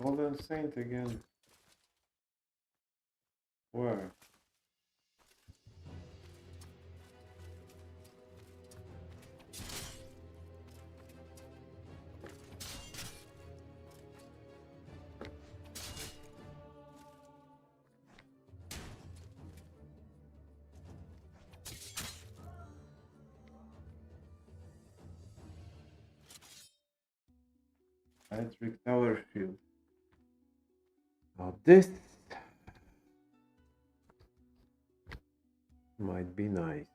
Golden Saint again. Where? Electric Tower Shield. Now this might be nice.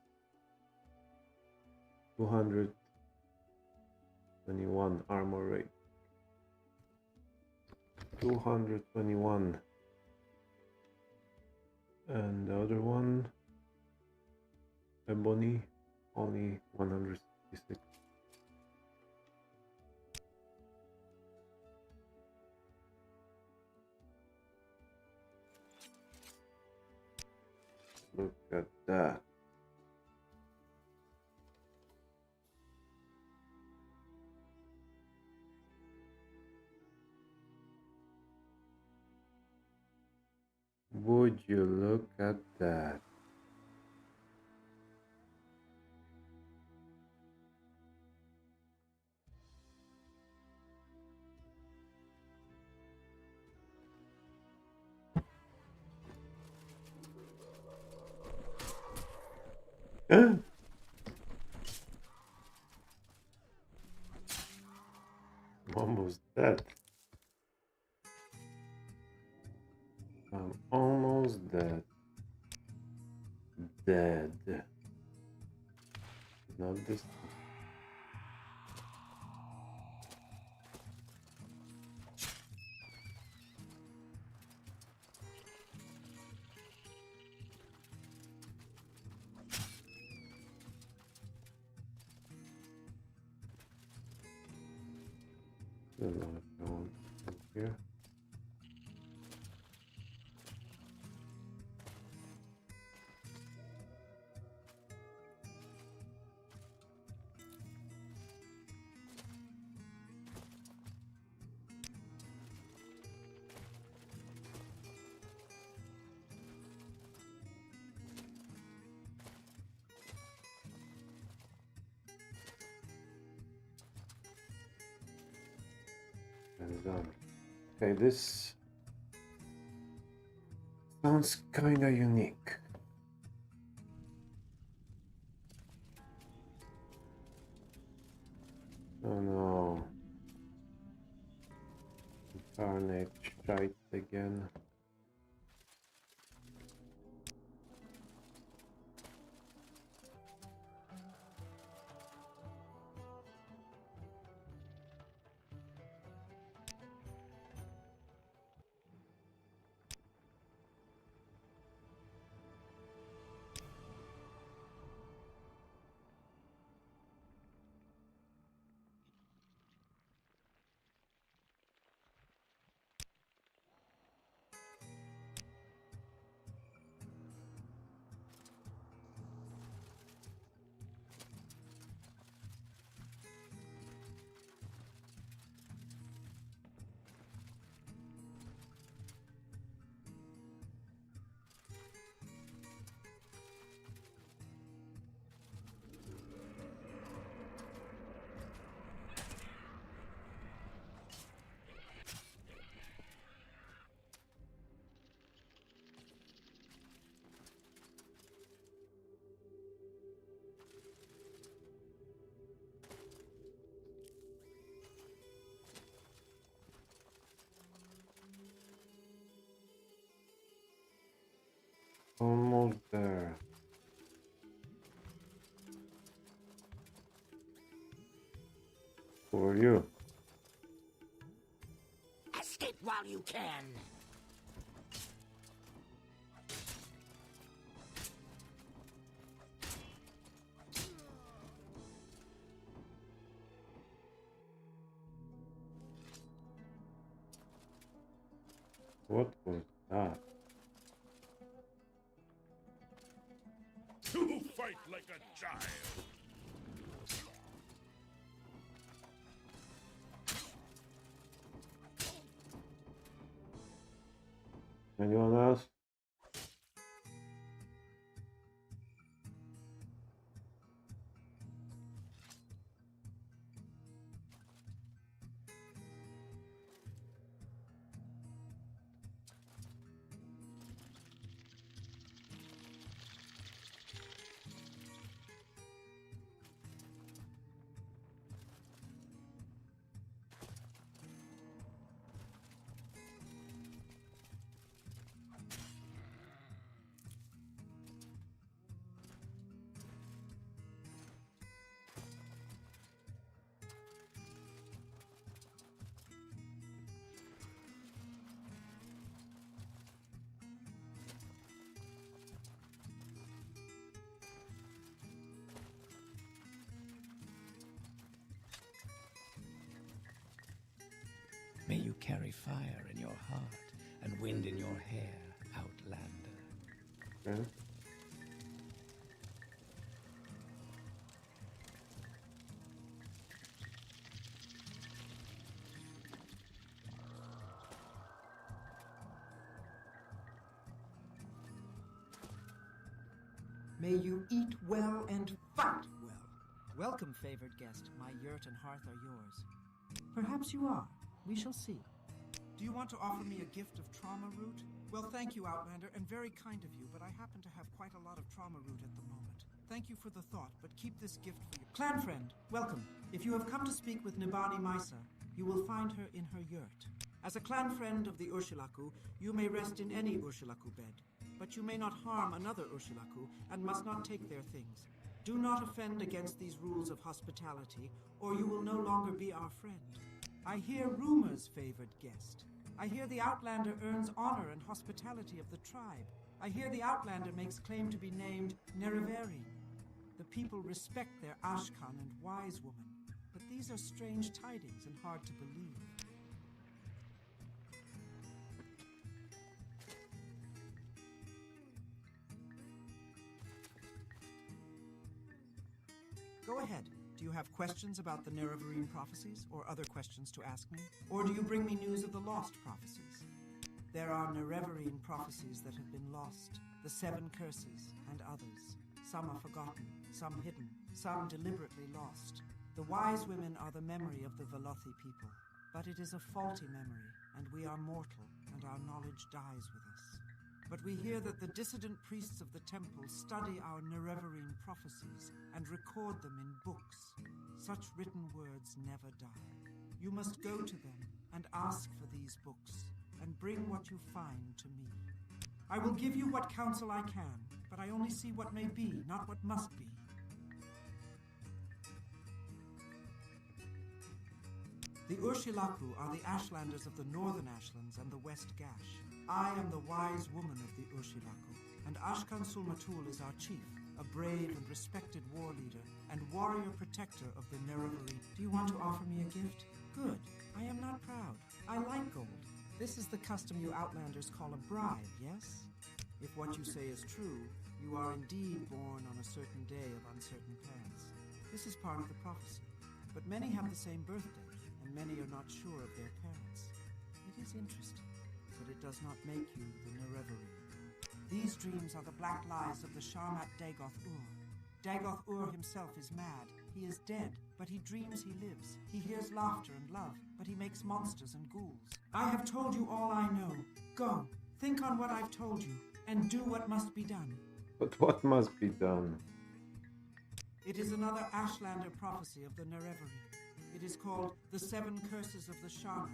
221 armor rate. 221. And the other one, Ebony, only 166. Look at that. Would you look at that? Huh? I'm almost dead. I'm almost dead. Dead. Not this. Don't know if I want to come here. Okay, this sounds kinda unique. Oh no. Incarnate shite again. Almost there. Who are you? Escape while you can. What was that? To fight like a child. Anyone else? May you carry fire in your heart and wind in your hair, Outlander. Okay. May you eat well and fight well. Welcome, favored guest. My yurt and hearth are yours. Perhaps you are. We shall see. Do you want to offer me a gift of trauma root? Well, thank you, Outlander, and very kind of you, but I happen to have quite a lot of trauma root at the moment. Thank you for the thought, but keep this gift for your clan friend. Welcome. If you have come to speak with Nibani Maisa, you will find her in her yurt. As a clan friend of the Ursulaku, you may rest in any Ursulaku bed, but you may not harm another Ursulaku and must not take their things. Do not offend against these rules of hospitality, or you will no longer be our friend. I hear rumors, favored guest. I hear the Outlander earns honor and hospitality of the tribe. I hear the Outlander makes claim to be named Nereveri. The people respect their Ashkan and wise woman, but these are strange tidings and hard to believe. Go ahead. Do you have questions about the Nerevarine prophecies, or other questions to ask me? Or do you bring me news of the lost prophecies? There are Nerevarine prophecies that have been lost, the 7 curses, and others. Some are forgotten, some hidden, some deliberately lost. The wise women are the memory of the Velothi people, but it is a faulty memory, and we are mortal, and our knowledge dies with us. But we hear that the dissident priests of the temple study our Nerevarine prophecies and record them in books. Such written words never die. You must go to them and ask for these books, and bring what you find to me. I will give you what counsel I can, but I only see what may be, not what must be. The Ursulaku are the Ashlanders of the Northern Ashlands and the West Gash. I am the wise woman of the Ursulaku, and Ashkan Sulmatul is our chief, a brave and respected war leader and warrior protector of the Nerevarine. Do you want to offer me a gift? Good. I am not proud. I like gold. This is the custom you Outlanders call a bribe, yes? If what you say is true, you are indeed born on a certain day of uncertain parents. This is part of the prophecy. But many have the same birthday, and many are not sure of their parents. It is interesting, but it does not make you the Nerevarine. These dreams are the black lies of the Sharmat Dagoth-Ur. Dagoth-Ur himself is mad. He is dead, but he dreams he lives. He hears laughter and love, but he makes monsters and ghouls. I have told you all I know. Go, think on what I've told you, and do what must be done. But what must be done? It is another Ashlander prophecy of the Nerevarine. It is called the 7 Curses of the Sharmat,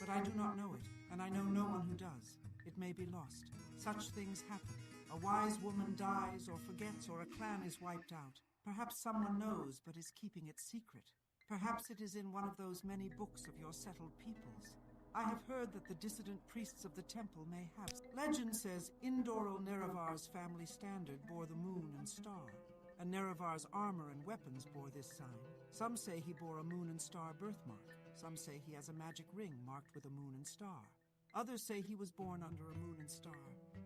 but I do not know it, and I know no one who does. It may be lost. Such things happen. A wise woman dies or forgets, or a clan is wiped out. Perhaps someone knows but is keeping it secret. Perhaps it is in one of those many books of your settled peoples. I have heard that the dissident priests of the temple may have. Legend says Indoral Nerevar's family standard bore the moon and star, and Nerevar's armor and weapons bore this sign. Some say he bore a moon and star birthmark. Some say he has a magic ring marked with a moon and star. Others say he was born under a moon and star.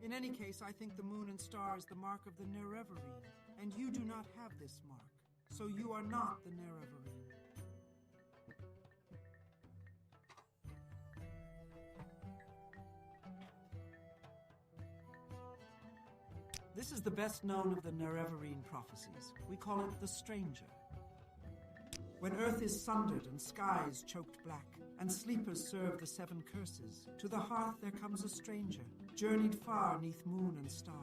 In any case, I think the moon and star is the mark of the Nerevarine, and you do not have this mark, so you are not the Nerevarine. This is the best known of the Nerevarine prophecies. We call it the Stranger. When earth is sundered and skies choked black, and sleepers serve the 7 curses, to the hearth there comes a stranger, journeyed far neath moon and star.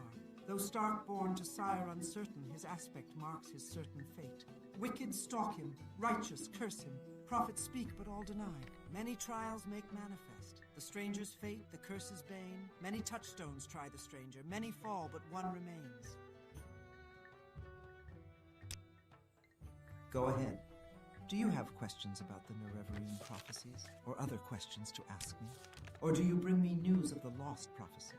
Though stark born to sire uncertain, his aspect marks his certain fate. Wicked stalk him, righteous curse him, prophets speak but all deny. Many trials make manifest, the stranger's fate, the curse's bane. Many touchstones try the stranger, many fall but one remains. Go ahead. Do you have questions about the Nerevarine prophecies, or other questions to ask me? Or do you bring me news of the lost prophecies?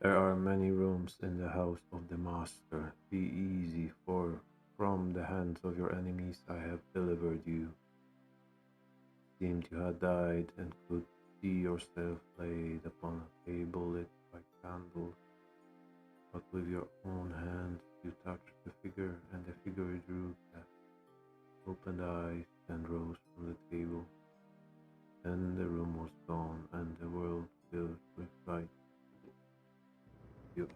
There are many rooms in the house of the Master. Be easy, for from the hands of your enemies I have delivered you. Seemed you had died, and could see yourself laid upon a table lit by candles. But with your own hands you touched the figure, and the figure drew back, opened eyes, and rose from the table. Then the room was gone, and the world filled with light. You.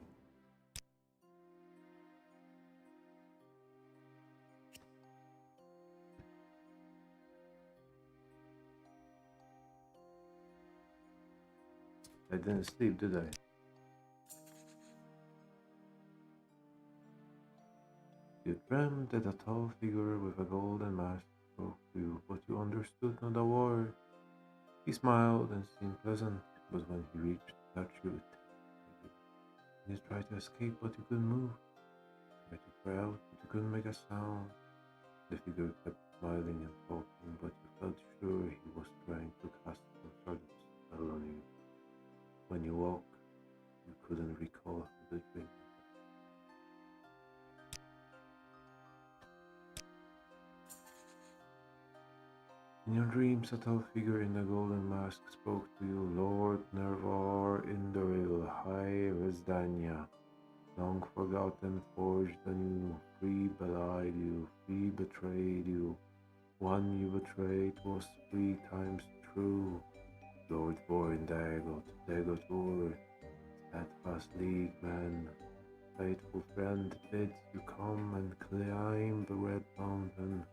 I didn't sleep, did I? You dreamed that a tall figure with a golden mask spoke to you, but you understood not a word. He smiled and seemed pleasant, but when he reached to touch you, you tried to escape, but you couldn't move. You tried to cry out, but you couldn't make a sound. The figure kept smiling and talking, but you felt sure he was trying to cast some sort of spell on you. When you woke, you couldn't recall who the dream. In your dreams, a tall figure in a golden mask spoke to you, Lord Nervar Indoril, High Resdania. Long forgotten, forged anew, free belied you, free betrayed you. One you betrayed was 3 times true. Lord born Dagot, Dagot Ur, steadfast league man, faithful friend, bids you come and climb the Red Mountain.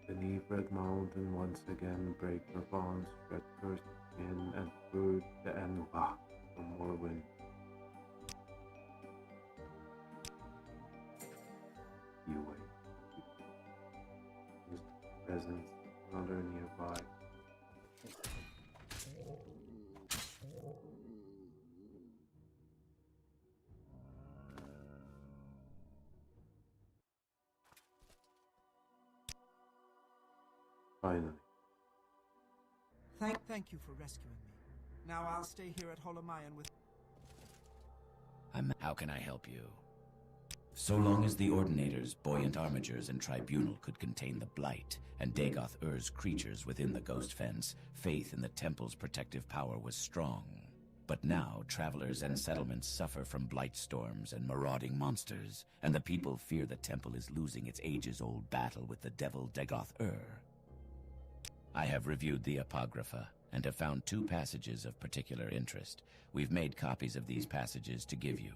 Beneath Red Mountain once again break your bonds, spread cursed skin, and bird the Enwa from Morrowind. You wait. His presence, another nearby. Finally. Thank you for rescuing me. Now I'll stay here at Holomayan with... How can I help you? So long as the Ordinators, buoyant armigers, and tribunal could contain the Blight and Dagoth Ur's creatures within the Ghost Fence, faith in the Temple's protective power was strong. But now, travelers and settlements suffer from blight storms and marauding monsters, and the people fear the Temple is losing its ages-old battle with the devil Dagoth Ur. I have reviewed the Apocrypha, and have found 2 passages of particular interest. We've made copies of these passages to give you.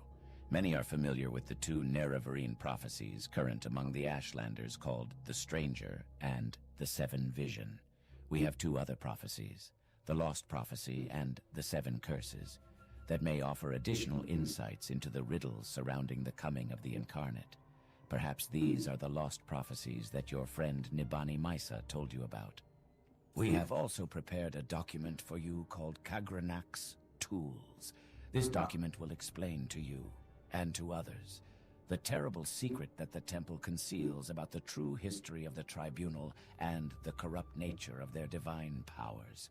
Many are familiar with the 2 Nerevarine prophecies current among the Ashlanders called The Stranger and The 7 Vision. We have 2 other prophecies, the Lost Prophecy and the 7 Curses, that may offer additional insights into the riddles surrounding the coming of the Incarnate. Perhaps these are the lost prophecies that your friend Nibani Maisa told you about. We have also prepared a document for you called Kagranak's Tools. This document will explain to you, and to others, the terrible secret that the temple conceals about the true history of the tribunal and the corrupt nature of their divine powers.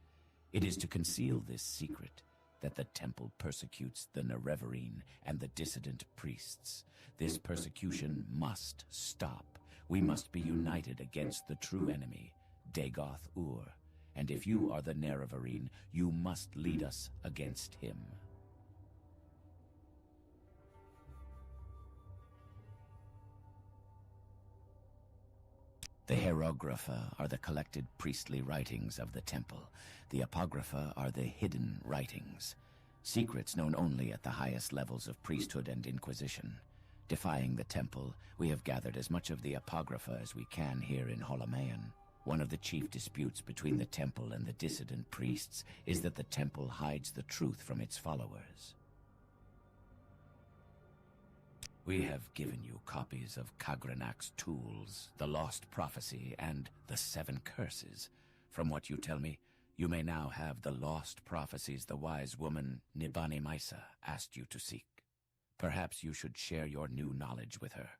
It is to conceal this secret that the temple persecutes the Nerevarine and the dissident priests. This persecution must stop. We must be united against the true enemy, Dagoth-Ur. And if you are the Nerevarine, you must lead us against him. The Hieroglypha are the collected priestly writings of the temple. The Apocrypha are the hidden writings, secrets known only at the highest levels of priesthood and inquisition. Defying the temple, we have gathered as much of the Apocrypha as we can here in Holomaion. One of the chief disputes between the temple and the dissident priests is that the temple hides the truth from its followers. We have given you copies of Kagranak's tools, the Lost Prophecy, and the 7 Curses. From what you tell me, you may now have the Lost Prophecies the wise woman Nibani Maisa asked you to seek. Perhaps you should share your new knowledge with her.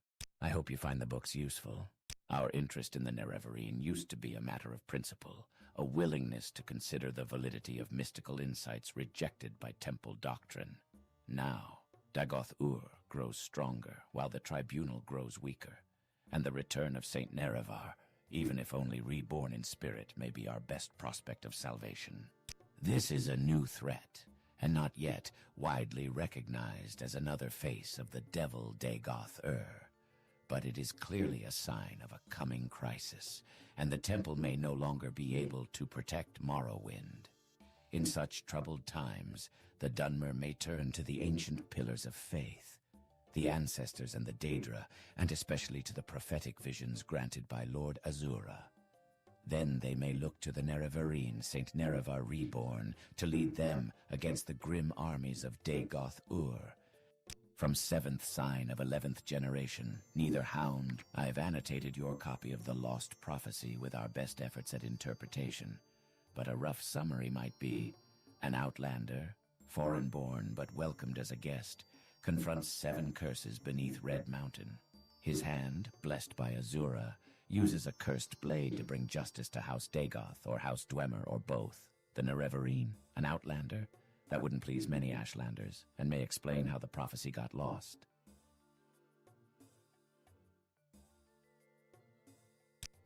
I hope you find the books useful. Our interest in the Nerevarine used to be a matter of principle, a willingness to consider the validity of mystical insights rejected by temple doctrine. Now, Dagoth-Ur grows stronger, while the tribunal grows weaker, and the return of Saint Nerevar, even if only reborn in spirit, may be our best prospect of salvation. This is a new threat, and not yet widely recognized as another face of the devil Dagoth-Ur. But it is clearly a sign of a coming crisis, and the temple may no longer be able to protect Morrowind. In such troubled times, the Dunmer may turn to the ancient pillars of faith, the ancestors and the Daedra, and especially to the prophetic visions granted by Lord Azura. Then they may look to the Nerevarine, Saint Nerevar Reborn, to lead them against the grim armies of Dagoth-Ur. From 7th sign of 11th generation, neither hound. I've annotated your copy of the Lost Prophecy with our best efforts at interpretation, but a rough summary might be: an outlander, foreign-born but welcomed as a guest, confronts 7 curses beneath Red Mountain. His hand, blessed by Azura, uses a cursed blade to bring justice to House Dagoth or House Dwemer or both. The Nerevarine, an outlander? That wouldn't please many Ashlanders, and may explain how the prophecy got lost.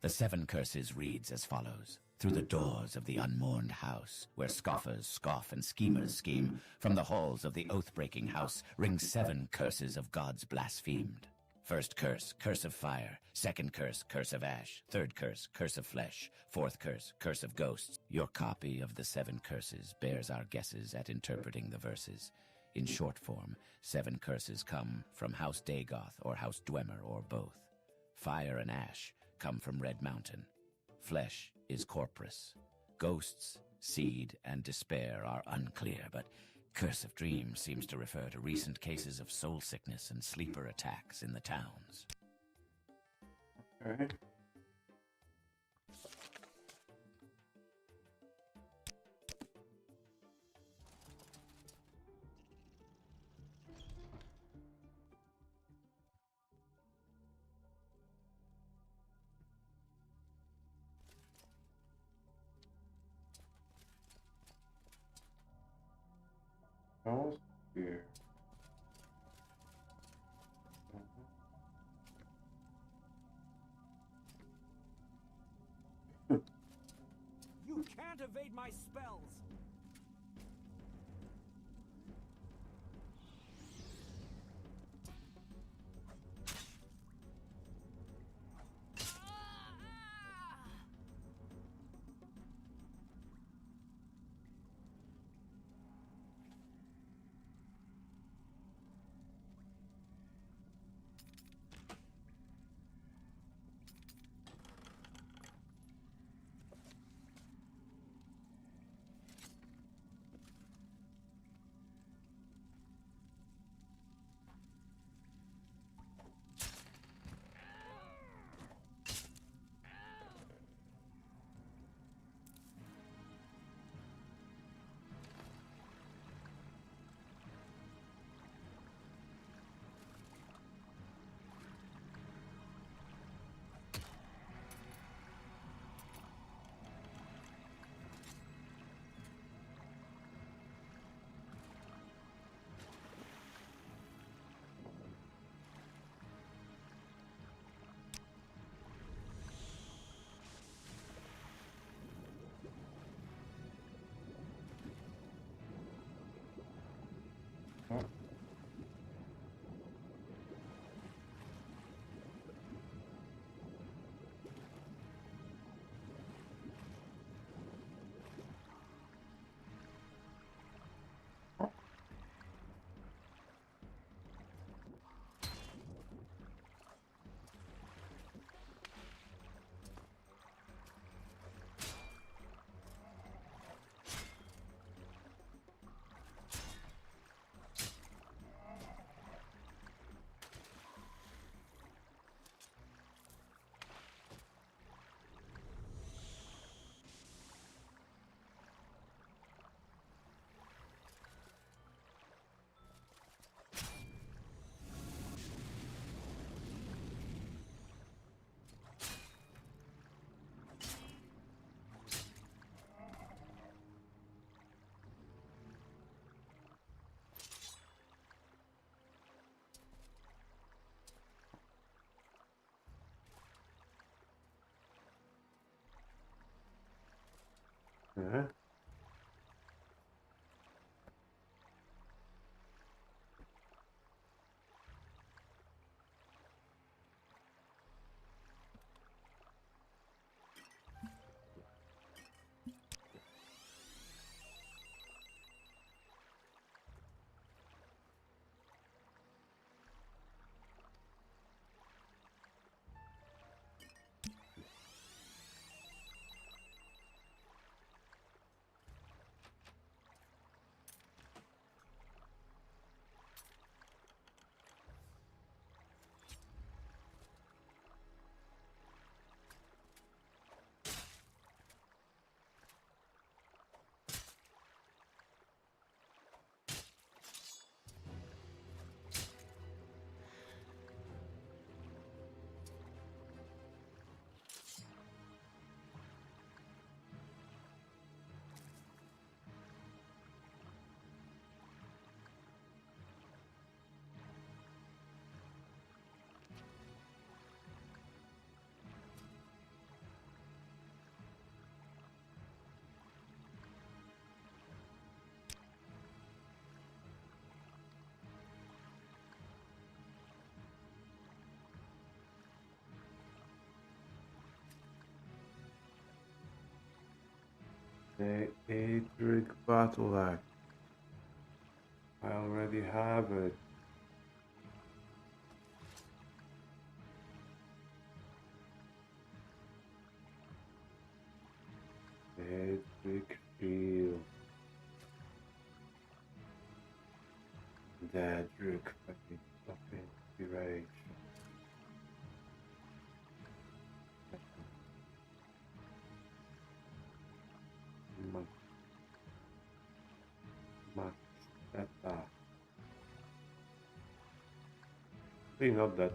The 7 curses reads as follows. Through the doors of the unmourned house, where scoffers scoff and schemers scheme, from the halls of the oath-breaking house ring 7 curses of gods blasphemed. First curse, curse of fire. Second curse, curse of ash. Third curse, curse of flesh. Fourth curse, curse of ghosts. Your copy of the 7 curses bears our guesses at interpreting the verses. In short form, 7 curses come from House Dagoth or House Dwemer or both. Fire and ash come from Red Mountain. Flesh is Corpus. Ghosts, seed, and despair are unclear, but Curse of Dreams seems to refer to recent cases of soul sickness and sleeper attacks in the towns. Alright. Almost here. You can't evade my spells! Yeah. The Aedric Battle Axe. I already have it. Aedric Shield. Aedric fucking Rage. Macheta. Think not that.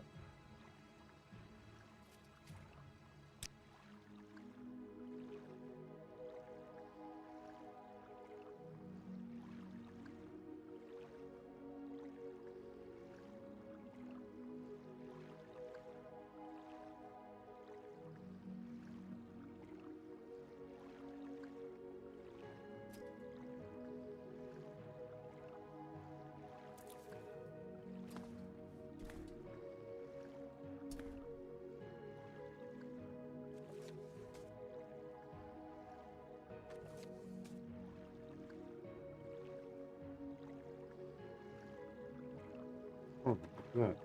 Oh, good.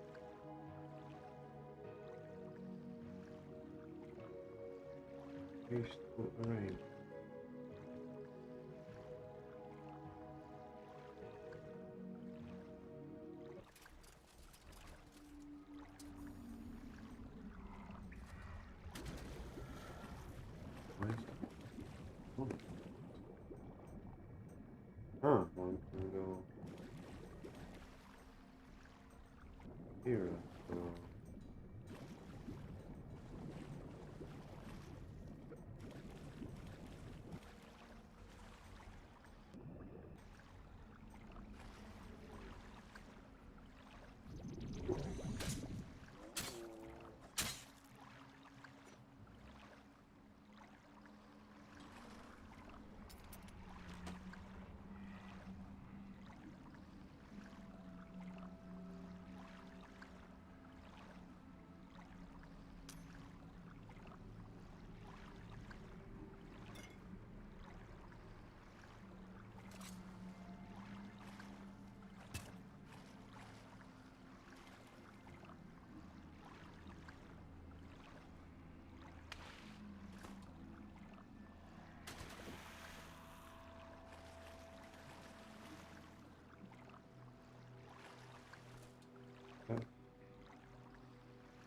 Peaceful rain. Oh. Huh, one can go here. So.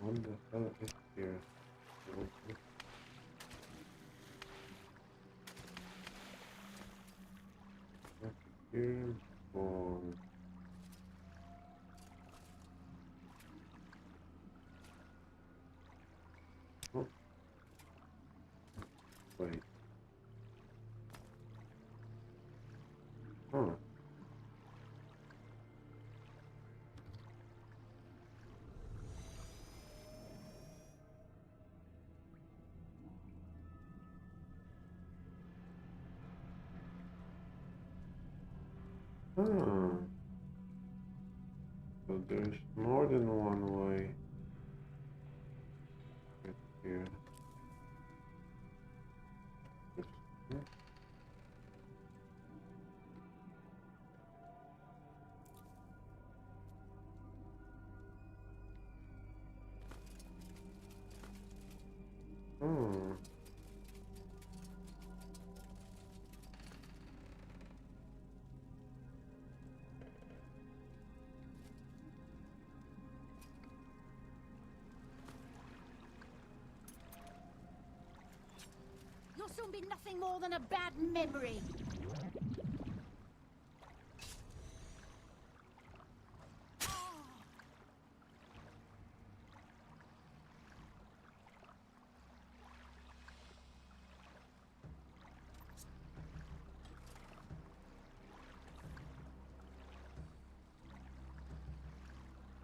What the hell is here? Here for oh, wait. Huh. Hmm. So there's more than one way right here. Hmm. You'll soon be nothing more than a bad memory.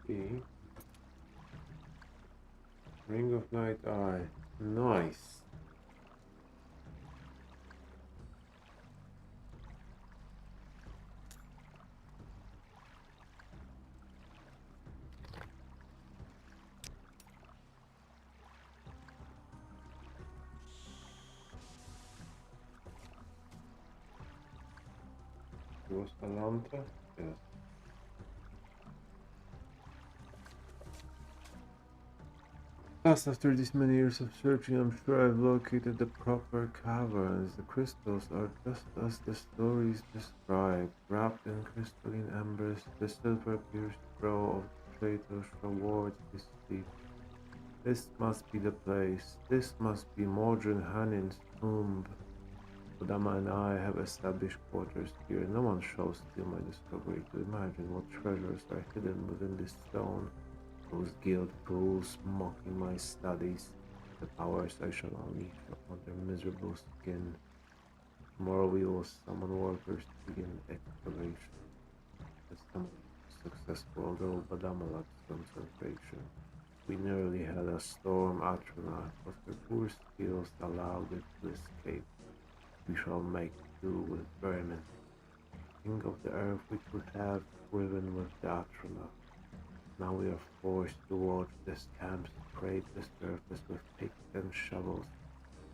See? Ring of Night Eye. Nice. Was Alanta? Yes. Thus, after these many years of searching, I'm sure I've located the proper caverns. The crystals are just as the stories describe. Wrapped in crystalline embers, the silver-pierced brow of the traitor rewards his sleep. This must be the place. This must be Mordrin Hanin's tomb. Kodama and I have established quarters here. No one shall steal my discovery. To imagine what treasures are hidden within this stone. Those guild fools mocking my studies. The powers I shall unleash upon their miserable skin. Tomorrow we will summon workers to begin excavation. The summon was successful, although Badama lacked concentration. We nearly had a storm Atrona, but her poor skills allowed it to escape. We shall make do with vermin. King of the earth, we could have riven with the Atrona. Now we are forced to watch the scamps scrape the surface with picks and shovels.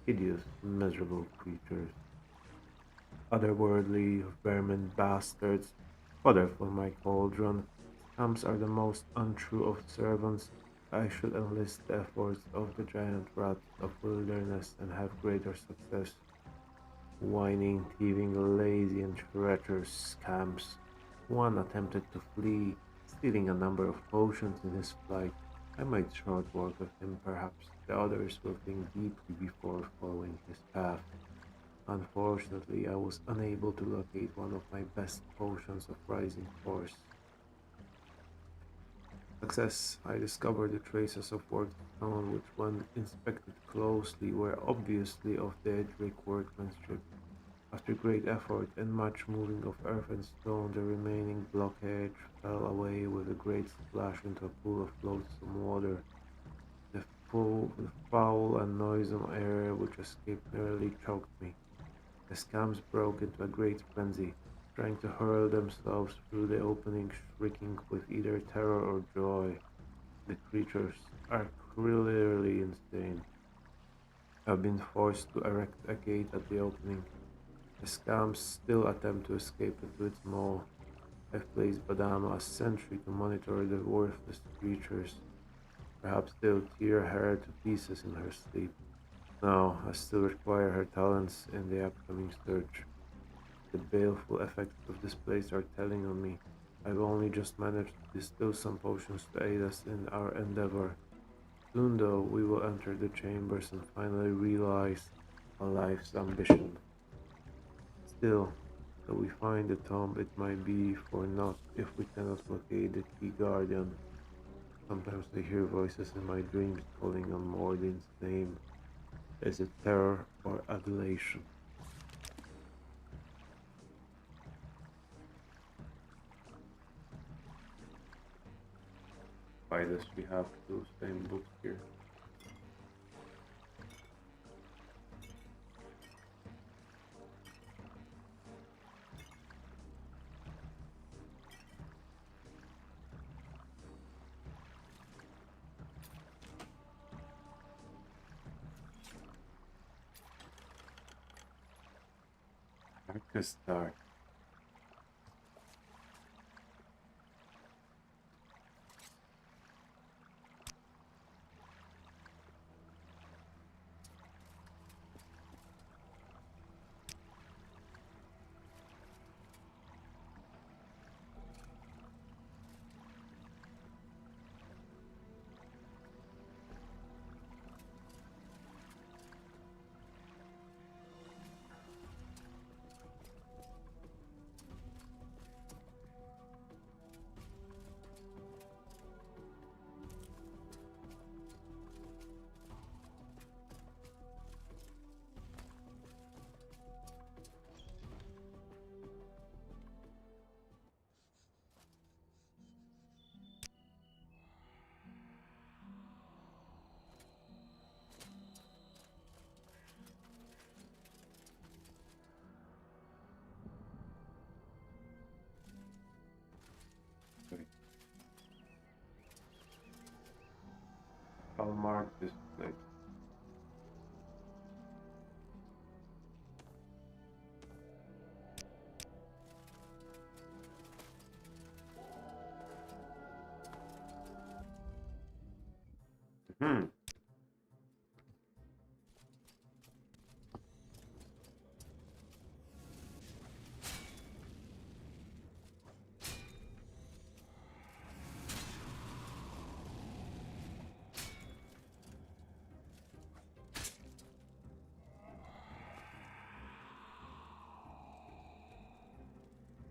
Hideous, miserable creatures. Otherworldly, vermin bastards. Fodder for my cauldron. Scamps are the most untrue of servants. I should enlist the efforts of the giant rats of wilderness and have greater success. Whining, thieving, lazy, and treacherous scamps. One attempted to flee, stealing a number of potions in his flight. I might short work of him, perhaps. The others will think deeply before following his path. Unfortunately, I was unable to locate one of my best potions of rising force. Success! I discovered the traces of worked stone, which, when inspected closely, were obviously of the Edric workmanship. After great effort and much moving of earth and stone, the remaining blockage fell away with a great splash into a pool of loathsome water. The foul and noisome air which escaped nearly choked me. The scams broke into a great frenzy, trying to hurl themselves through the opening, shrieking with either terror or joy. The creatures are clearly insane. I've been forced to erect a gate at the opening. The scams still attempt to escape it with its maw. I've placed Badama as sentry to monitor the worthless creatures. Perhaps they'll tear her to pieces in her sleep. No, I still require her talents in the upcoming search. The baleful effects of this place are telling on me. I've only just managed to distill some potions to aid us in our endeavor. Soon, though, we will enter the chambers and finally realize a life's ambition. Still, till we find the tomb, it might be for naught if we cannot locate the key guardian. Sometimes I hear voices in my dreams calling on Mordin's name. Is it terror or adulation? Why does we have those same books here? Quick start. Wait, I'll mark this place. Hmm.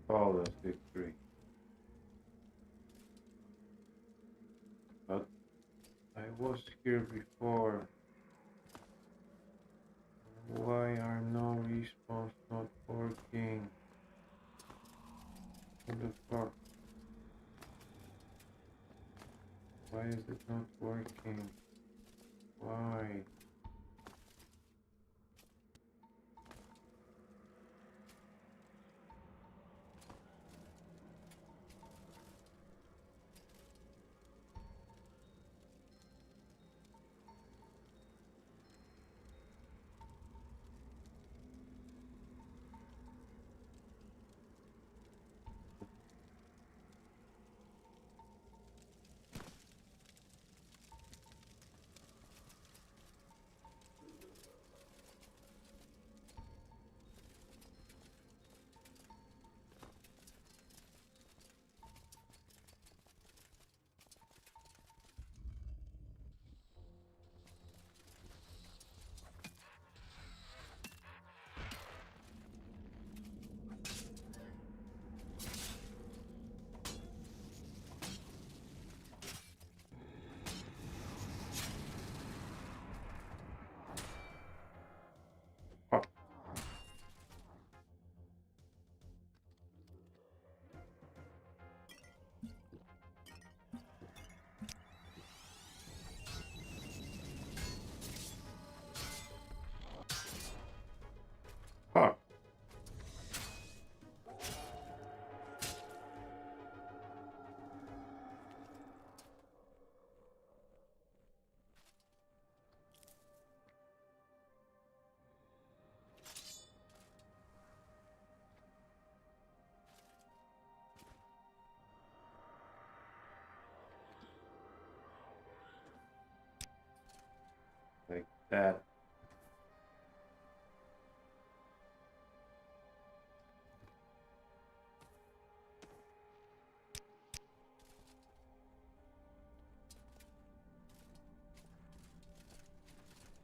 Flawless victory. But I was here before. Why are no respawns not working? What the fuck? Why is it not working? Why? Fuck. Fuck. Like that.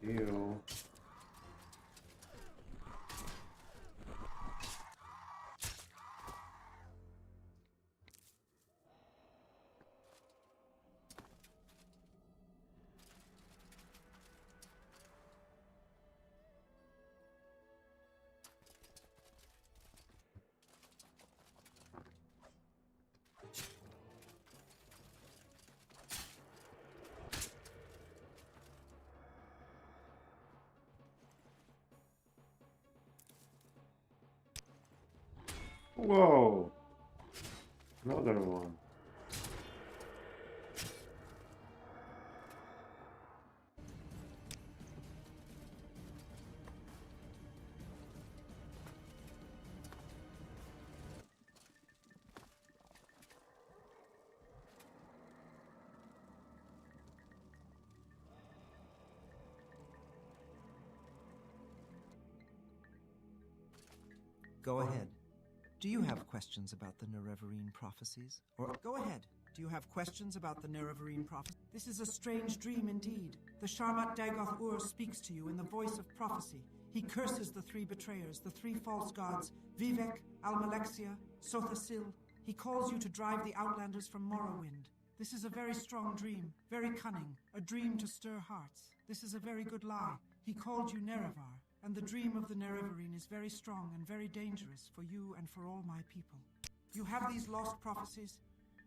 Ew. Whoa. Another one. Go ahead. Do you have questions about the Nerevarine prophecies? Or go ahead. Do you have questions about the Nerevarine prophecy? This is a strange dream indeed. The Sharmat Dagoth-Ur speaks to you in the voice of prophecy. He curses the three betrayers, the three false gods, Vivek, Almalexia, Sothasil. He calls you to drive the Outlanders from Morrowind. This is a very strong dream, very cunning, a dream to stir hearts. This is a very good lie. He called you Nerevar, and the dream of the Nerevarine is very strong and very dangerous for you and for all my people. You have these lost prophecies.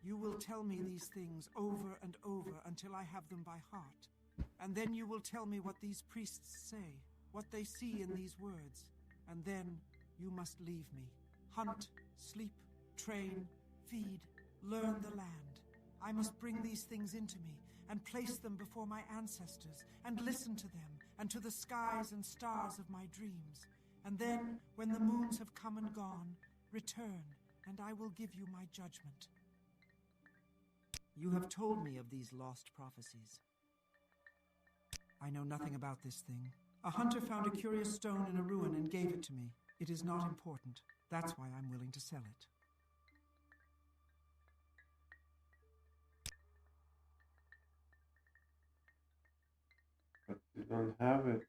You will tell me these things over and over until I have them by heart. And then you will tell me what these priests say, what they see in these words. And then you must leave me. Hunt, sleep, train, feed, learn the land. I must bring these things into me and place them before my ancestors and listen to them and to the skies and stars of my dreams. And then, when the moons have come and gone, return, and I will give you my judgment. You have told me of these lost prophecies. I know nothing about this thing. A hunter found a curious stone in a ruin and gave it to me. It is not important. That's why I'm willing to sell it. But you don't have it.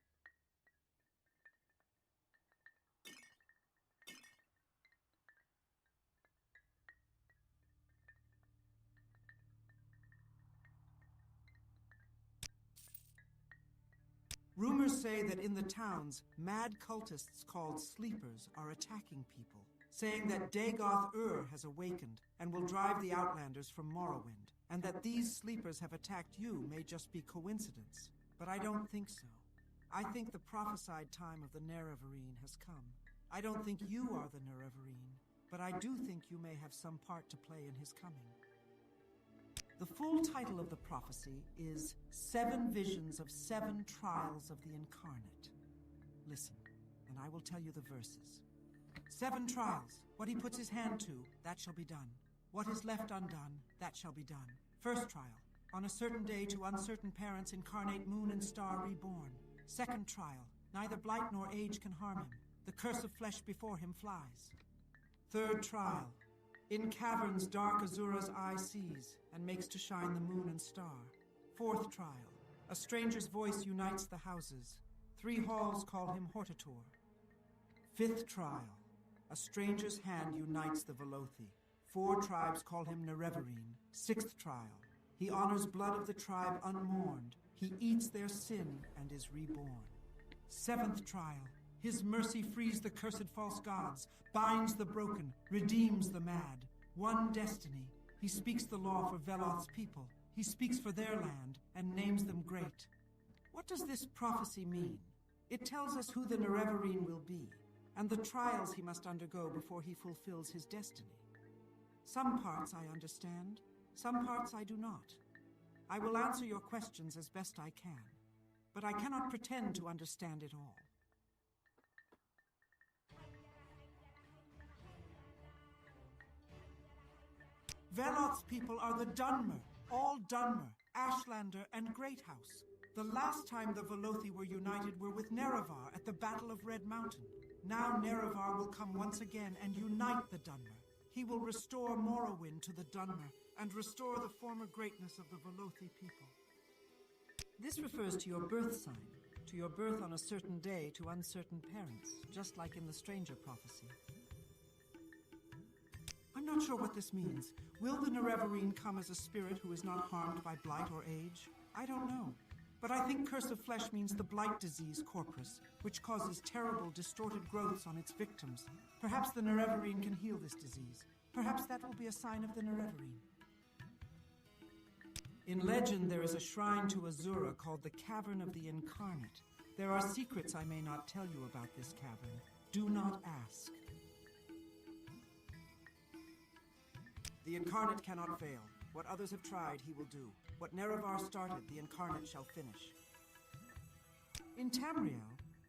Rumors say that in the towns, mad cultists called sleepers are attacking people, saying that Dagoth-Ur has awakened and will drive the Outlanders from Morrowind, and that these sleepers have attacked you may just be coincidence. But I don't think so. I think the prophesied time of the Nerevarine has come. I don't think you are the Nerevarine, but I do think you may have some part to play in his coming. The full title of the prophecy is 7 Visions of 7 Trials of the Incarnate. Listen, and I will tell you the verses. 7 trials. What he puts his hand to, that shall be done. What is left undone, that shall be done. First trial. On a certain day to uncertain parents incarnate moon and star reborn. Second trial. Neither blight nor age can harm him. The curse of flesh before him flies. Third trial. In caverns dark Azura's eye sees, and makes to shine the moon and star. Fourth trial. A stranger's voice unites the houses. 3 halls call him Hortator. Fifth trial. A stranger's hand unites the Velothi. 4 tribes call him Nerevarine. Sixth trial. He honors blood of the tribe unmourned. He eats their sin and is reborn. Seventh trial. His mercy frees the cursed false gods, binds the broken, redeems the mad. One destiny. He speaks the law for Veloth's people. He speaks for their land and names them great. What does this prophecy mean? It tells us who the Nerevarine will be, and the trials he must undergo before he fulfills his destiny. Some parts I understand, some parts I do not. I will answer your questions as best I can, but I cannot pretend to understand it all. Veloth's people are the Dunmer, all Dunmer, Ashlander, and Greathouse. The last time the Velothi were united were with Nerevar at the Battle of Red Mountain. Now Nerevar will come once again and unite the Dunmer. He will restore Morrowind to the Dunmer and restore the former greatness of the Velothi people. This refers to your birth sign, to your birth on a certain day to uncertain parents, just like in the Stranger prophecy. I'm not sure what this means. Will the Nerevarine come as a spirit who is not harmed by blight or age? I don't know. But I think Curse of Flesh means the blight disease corpus, which causes terrible, distorted growths on its victims. Perhaps the Nerevarine can heal this disease. Perhaps that will be a sign of the Nerevarine. In legend, there is a shrine to Azura called the Cavern of the Incarnate. There are secrets I may not tell you about this cavern. Do not ask. The Incarnate cannot fail. What others have tried, he will do. What Nerevar started, the Incarnate shall finish. In Tamriel,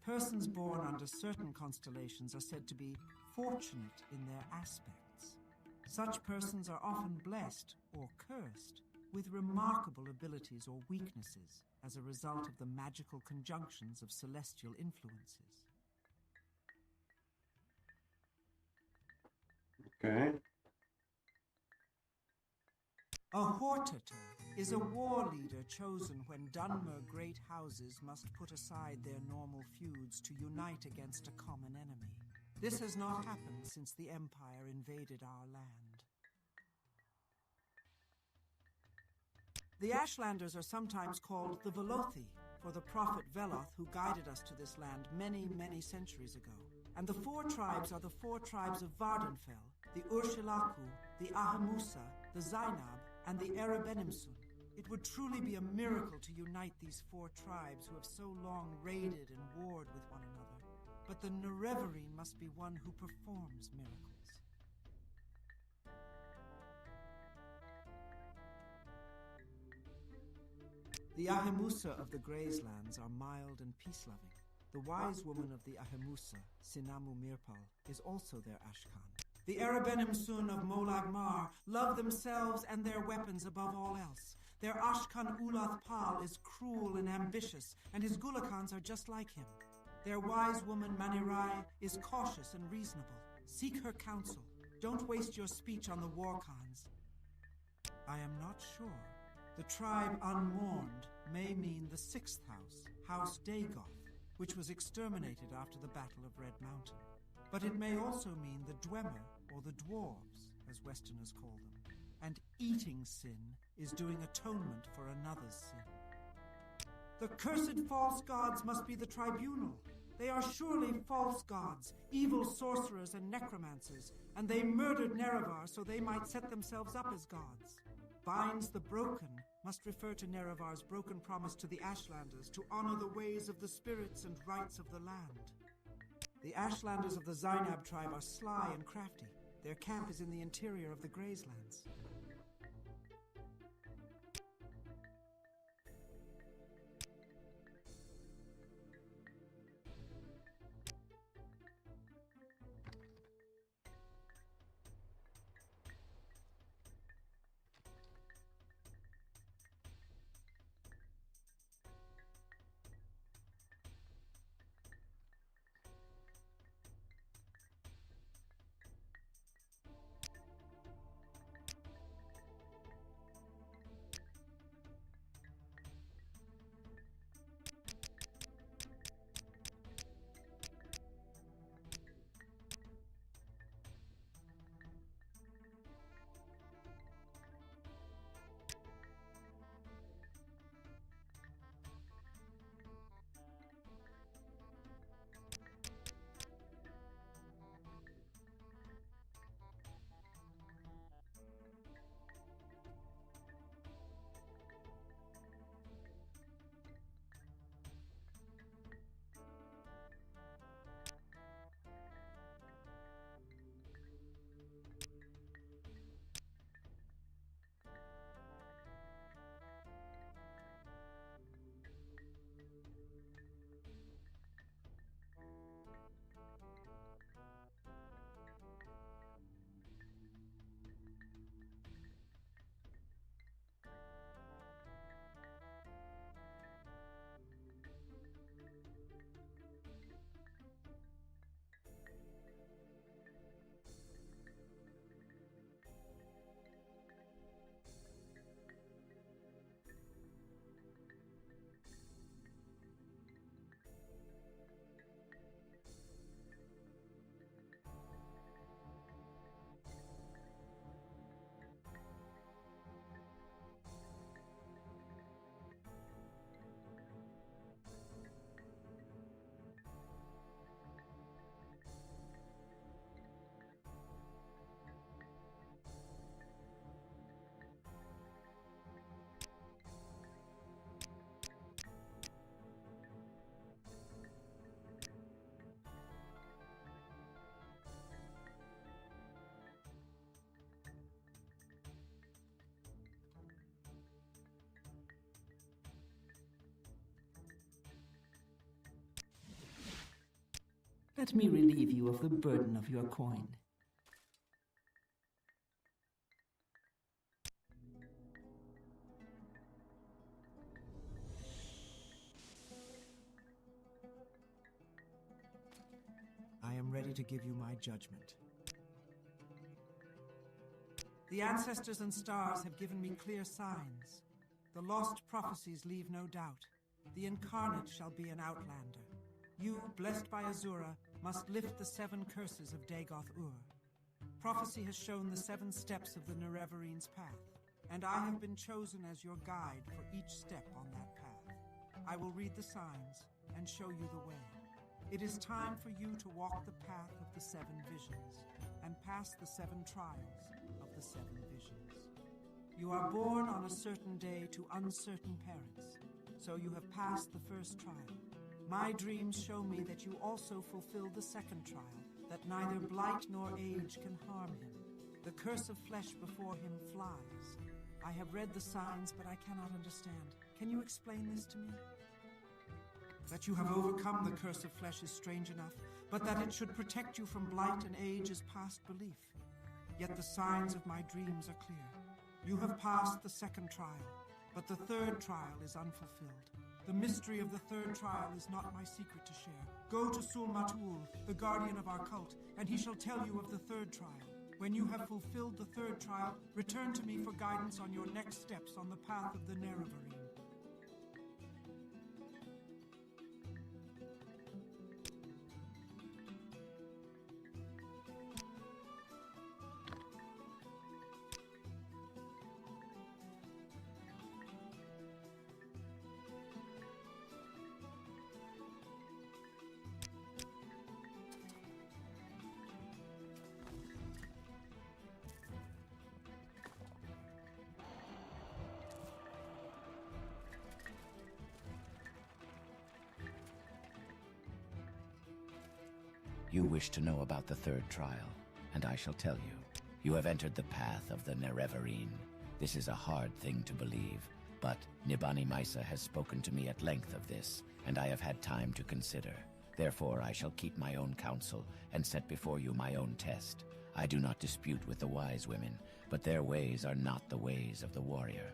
persons born under certain constellations are said to be fortunate in their aspects. Such persons are often blessed, or cursed, with remarkable abilities or weaknesses as a result of the magical conjunctions of celestial influences. Okay. A hortator is a war leader chosen when Dunmer great houses must put aside their normal feuds to unite against a common enemy. This has not happened since the Empire invaded our land. The Ashlanders are sometimes called the Velothi, for the prophet Veloth who guided us to this land many, many centuries ago. And the four tribes are the four tribes of Vardenfell, the Urshilaku, the Ahamusa, the Zainab, and the Erebenimsun. It would truly be a miracle to unite these four tribes who have so long raided and warred with one another. But the Nerevarine must be one who performs miracles. The Ahimusa of the Grayslands are mild and peace-loving. The wise woman of the Ahimusa, Sinamu Mirpal, is also their Ashkan. The Erebenimsun of Molagmar love themselves and their weapons above all else. Their Ashkan Ulath Pal is cruel and ambitious, and his Gulakans are just like him. Their wise woman Manirai is cautious and reasonable. Seek her counsel. Don't waste your speech on the Warkhans. I am not sure. The tribe Unmourned may mean the sixth house, House Dagoth, which was exterminated after the Battle of Red Mountain. But it may also mean the Dwemer, or the Dwarves, as Westerners call them. And eating sin is doing atonement for another's sin. The cursed false gods must be the tribunal. They are surely false gods, evil sorcerers and necromancers, and they murdered Nerevar so they might set themselves up as gods. Binds the broken must refer to Nerevar's broken promise to the Ashlanders to honor the ways of the spirits and rights of the land. The Ashlanders of the Zainab tribe are sly and crafty. Their camp is in the interior of the Grayslands. Let me relieve you of the burden of your coin. I am ready to give you my judgment. The ancestors and stars have given me clear signs. The lost prophecies leave no doubt. The incarnate shall be an outlander. You, blessed by Azura, must lift the 7 curses of Dagoth-Ur. Prophecy has shown the 7 steps of the Nereverine's path, and I have been chosen as your guide for each step on that path. I will read the signs and show you the way. It is time for you to walk the path of the 7 visions and pass the 7 trials of the 7 visions. You are born on a certain day to uncertain parents, so you have passed the first trial. My dreams show me that you also fulfill the second trial, that neither blight nor age can harm him. The curse of flesh before him flies. I have read the signs, but I cannot understand. Can you explain this to me? That you have overcome the curse of flesh is strange enough, but that it should protect you from blight and age is past belief. Yet the signs of my dreams are clear. You have passed the second trial, but the third trial is unfulfilled. The mystery of the third trial is not my secret to share. Go to Sul-Matul, the guardian of our cult, and he shall tell you of the third trial. When you have fulfilled the third trial, return to me for guidance on your next steps on the path of the Nerevarine. You wish to know about the third trial, and I shall tell you. You have entered the path of the Nerevarine. This is a hard thing to believe, but Nibani Maisa has spoken to me at length of this, and I have had time to consider. Therefore I shall keep my own counsel and set before you my own test. I do not dispute with the wise women, but their ways are not the ways of the warrior.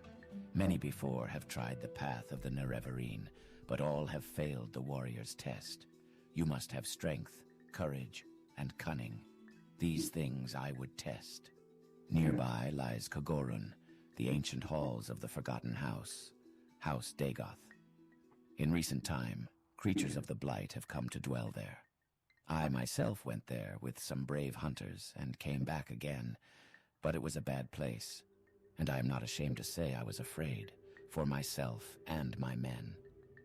Many before have tried the path of the Nerevarine, but all have failed the warrior's test. You must have strength, courage, and cunning. These things I would test. Nearby lies Kogoruhn, the ancient halls of the Forgotten House, House Dagoth. In recent time, creatures of the Blight have come to dwell there. I myself went there with some brave hunters and came back again, but it was a bad place, and I am not ashamed to say I was afraid, for myself and my men.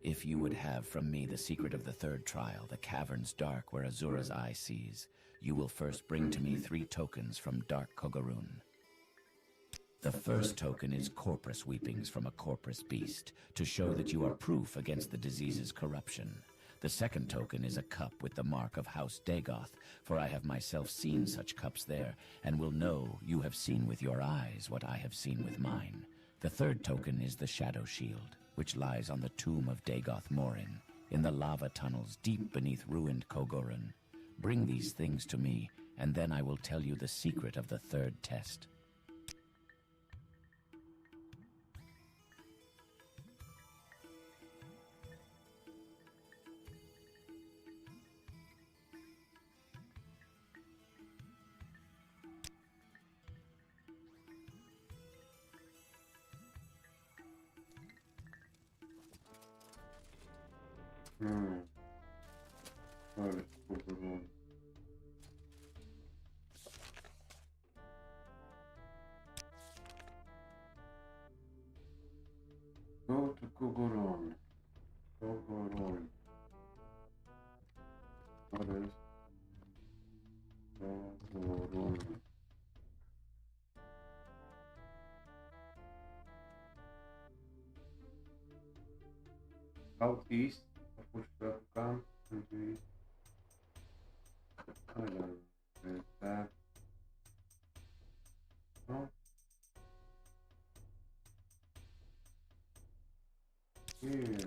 If you would have from me the secret of the third trial, the caverns dark where Azura's eye sees, you will first bring to me 3 tokens from Dark Kogoruhn. The first token is corpus weepings from a corpus beast, to show that you are proof against the disease's corruption. The second token is a cup with the mark of House Dagoth, for I have myself seen such cups there, and will know you have seen with your eyes what I have seen with mine. The third token is the Shadow Shield, which lies on the tomb of Dagoth Morin, in the lava tunnels deep beneath ruined Kogoruhn. Bring these things to me, and then I will tell you the secret of the third test. Vale, Kogoruhn. Go to Kogoruhn. Kogoruhn. What is Kogoruhn? Southeast of Ushtrapkan, and we with that. No. Here.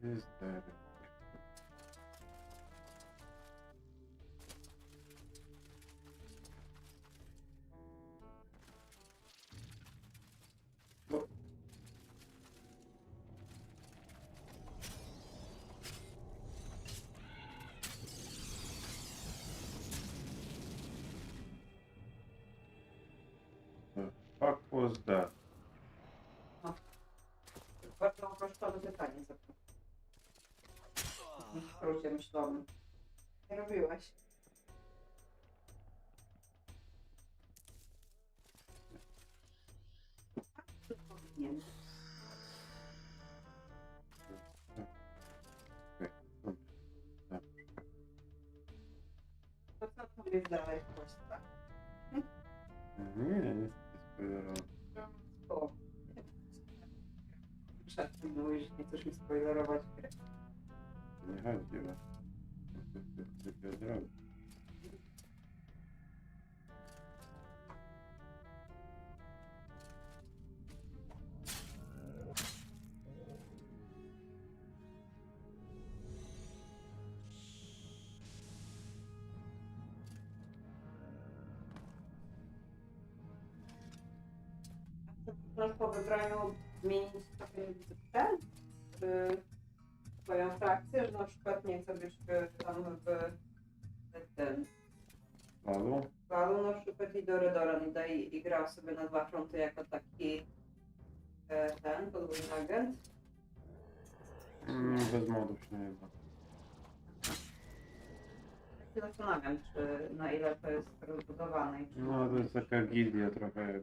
Is that? fuck was that? Bardzo uproszczone pytanie zapytam. W skrócie myślowym. Nie robiłeś. Powinien. To co powiesz dalej w Polsce? Nie, nie chcę spoilerować. O. Przed tym mówisz, że nie chcesz mi spoilerować gry. Nie chodzi o to, co chcę zrobić. Możesz po wybraniu zmienić sobie ten, swoją frakcję, że na przykład nie chcę być tam w ten Lalu na przykład i Doredoran i grał sobie na 2 fronty jako taki ten podwójny agent. Bez modów się nie da. Ja się zastanawiam, czy na ile to jest rozbudowane. No to jest taka gildia trochę.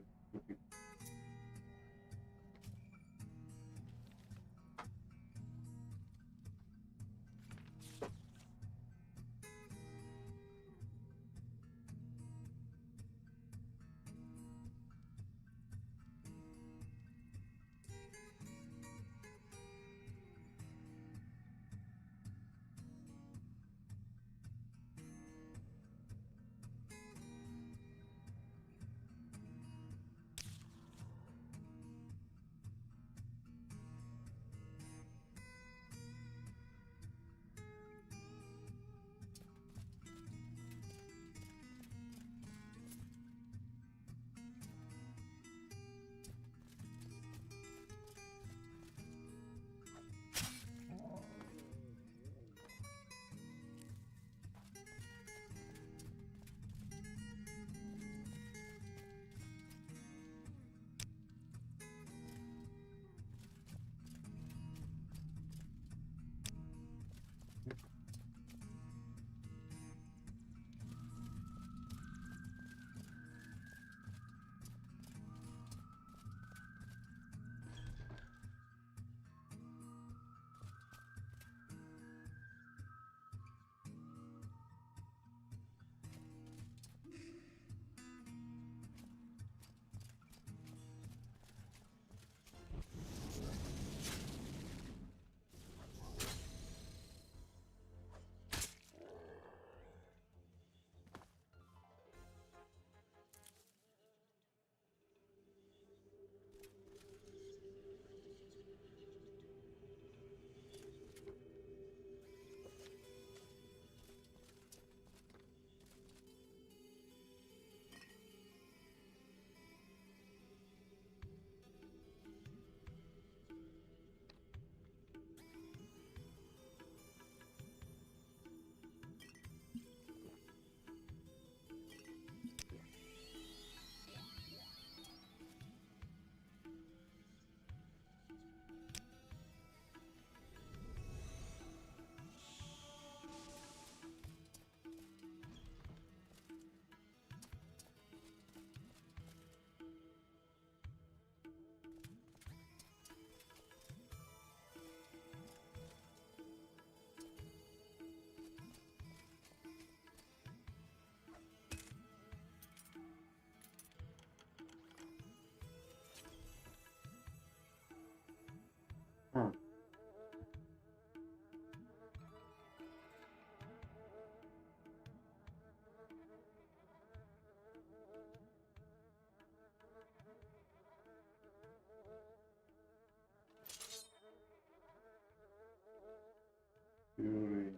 Fury.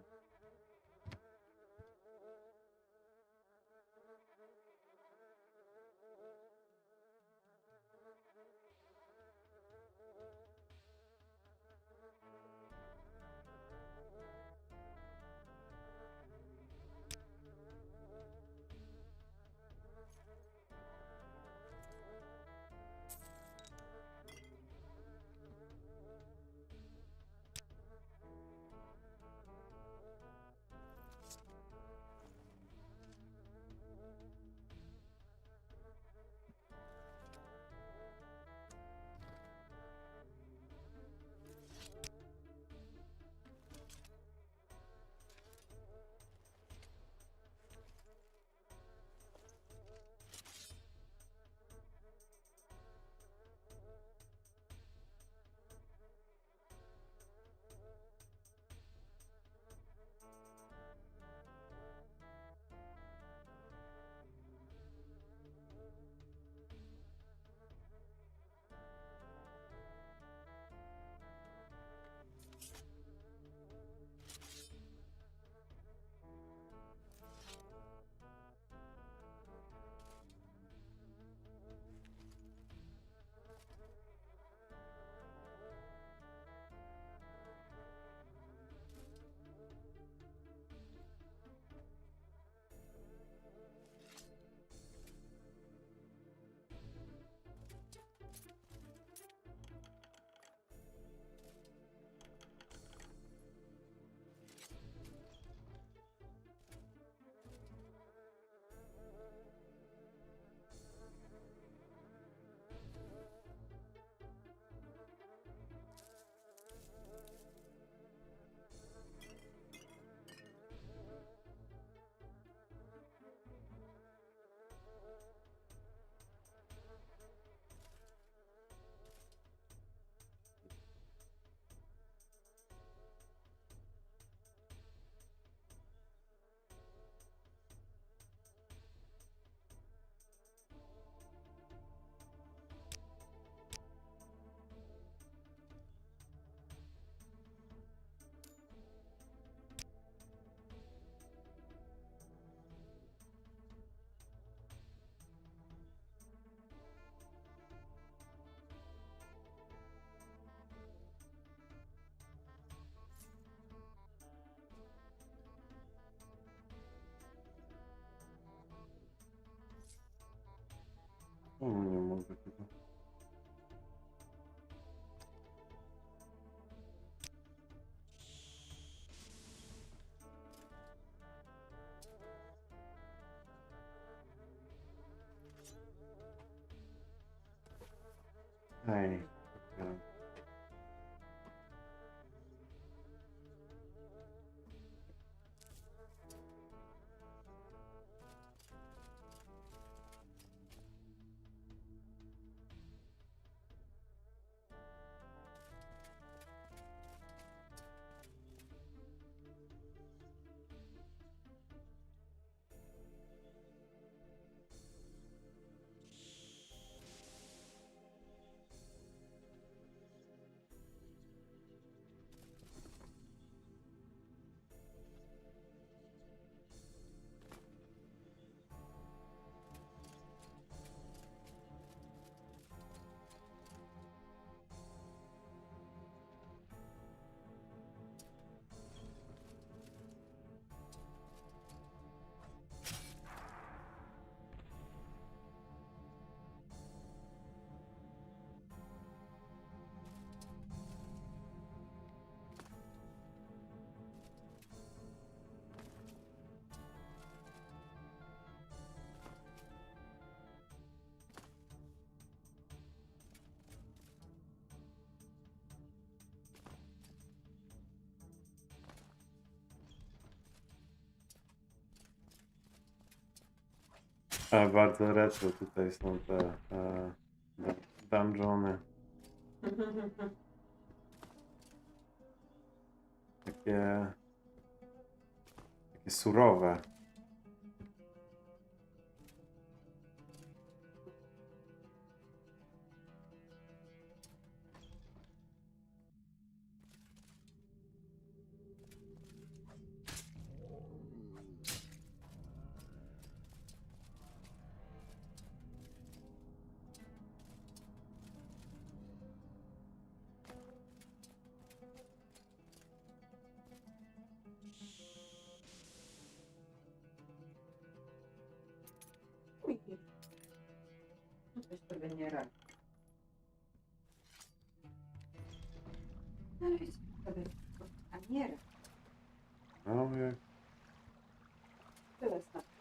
Nie mogę tego. Ej. Bardzo retro tutaj są te dungeony. Takie surowe. Coś sobie nie radzi. No i sobie a nie radzi. No jak Tyle znaczy.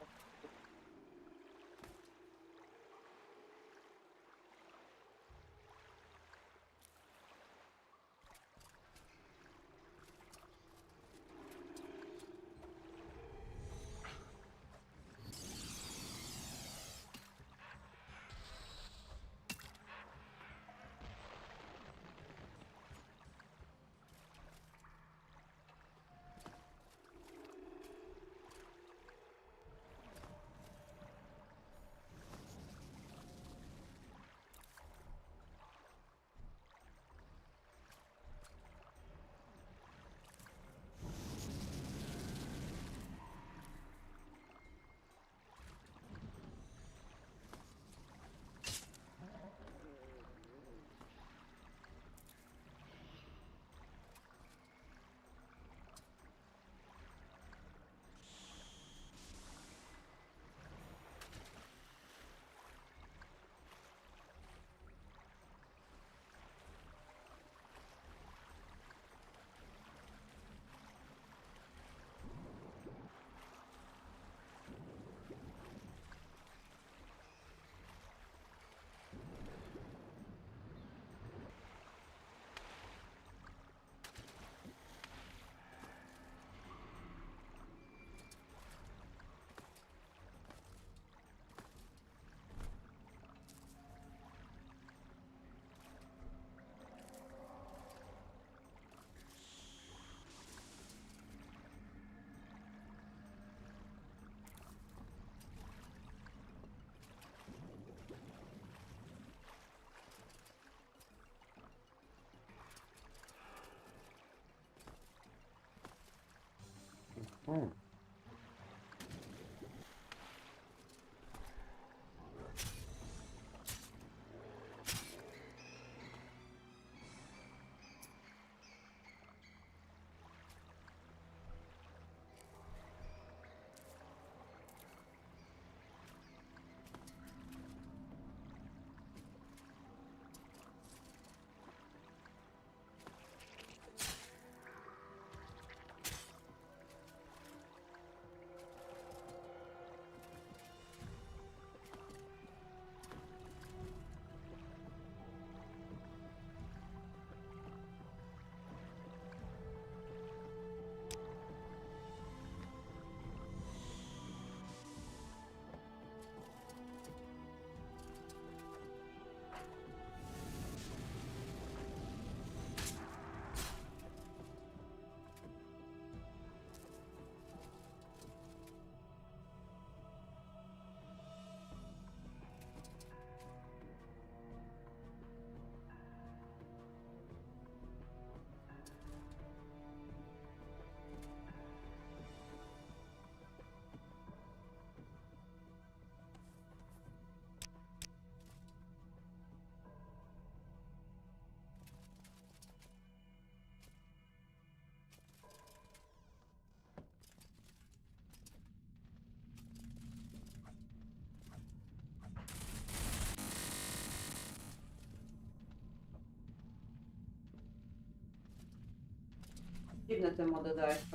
Dziwne te mody dałeś z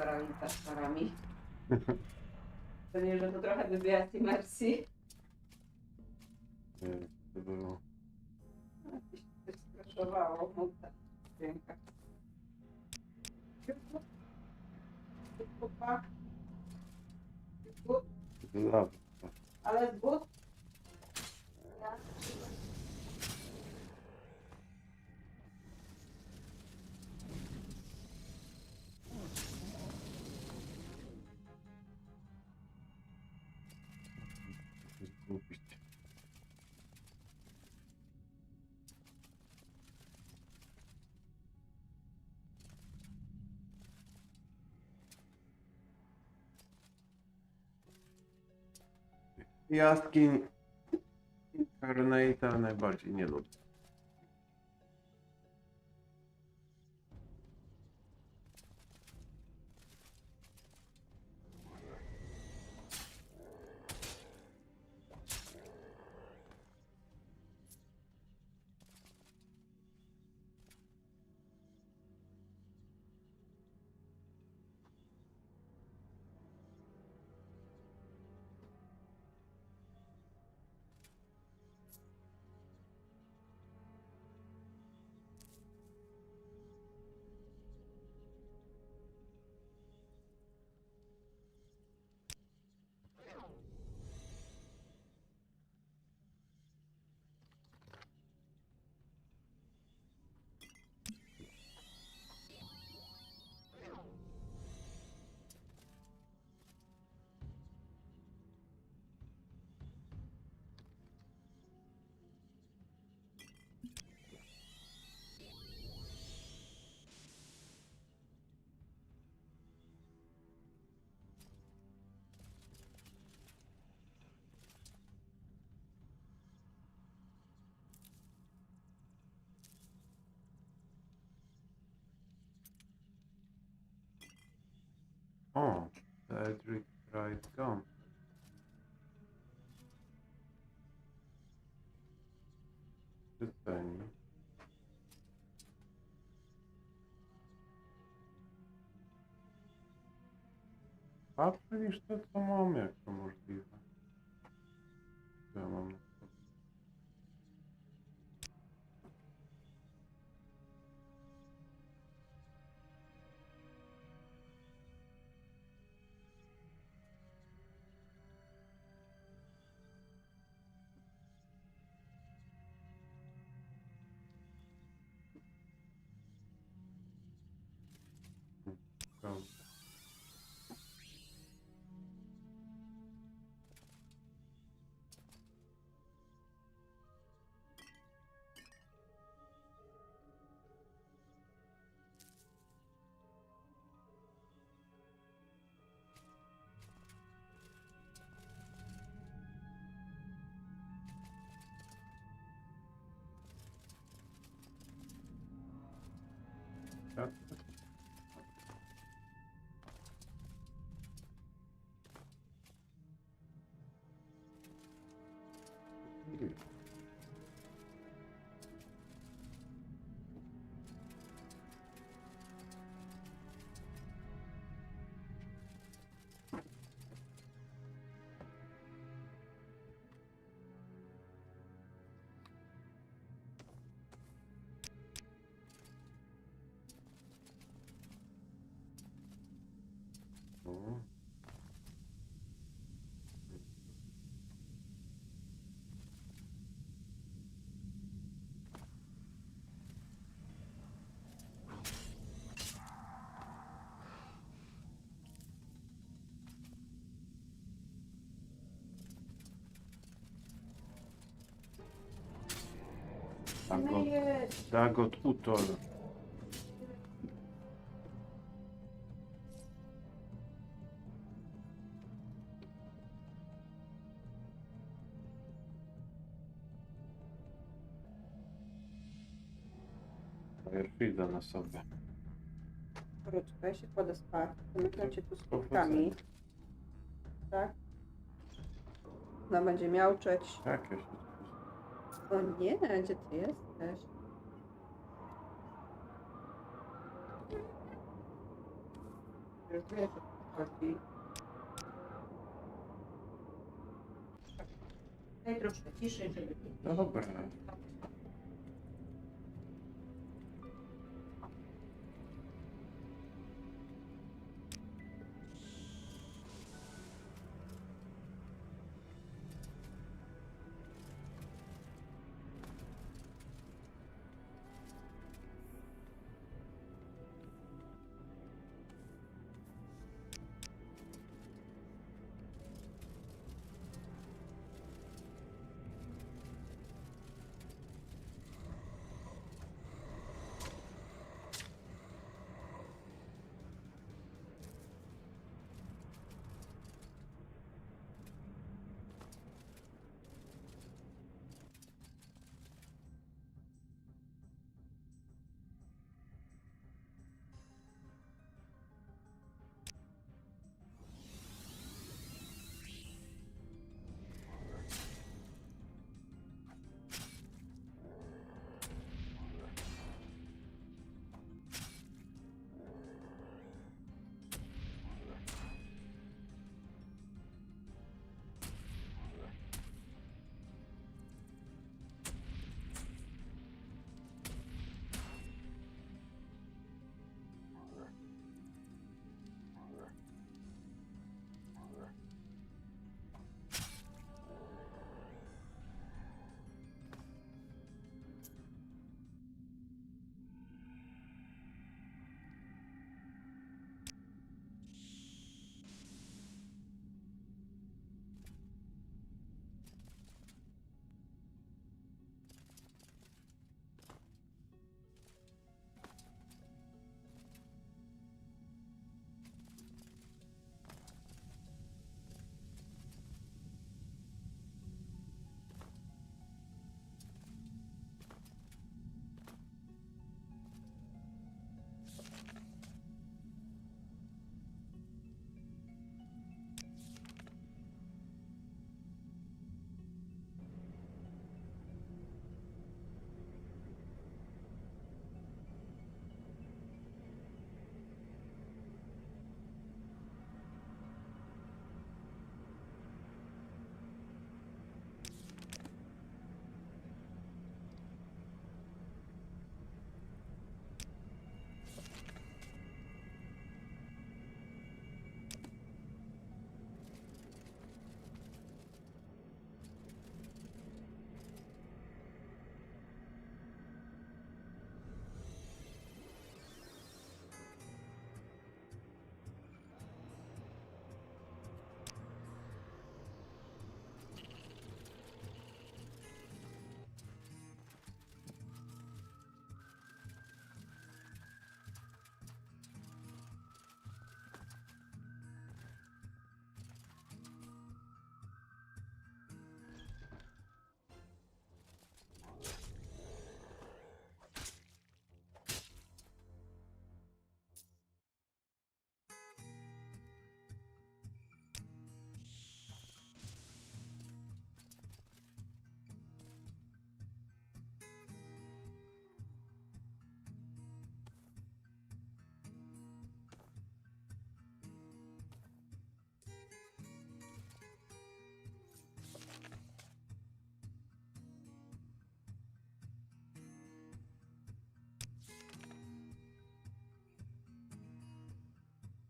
parami. Pewnie, że to trochę wybija z imersji. Nie wiem, co to było. Jakieś coś skraszowało w mutach w dźwiękach. Dobra. Ale z but? Zgubić. Jaskiń Incarnate'a najbardziej nie lubię. O, Cedric Wright Gone. Czytanie. Lepsze niż to, co mam, jak to możliwe. Co ja mam na sobie? Prawda. Tak? No. Dagot Utol. Firefielda na sobie. Poczekaj, ja się kładę spać. Zamykam cię tu z kotkami. Tak? No będzie miauczeć. Jak ja się O nie, gdzie ty jesteś? Już wiesz, o co chodzi. Daj troszkę ciszej, żeby... Dobra.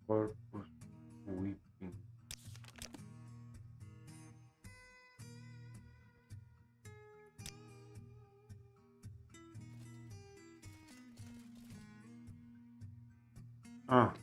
Corpus weeping. Ah,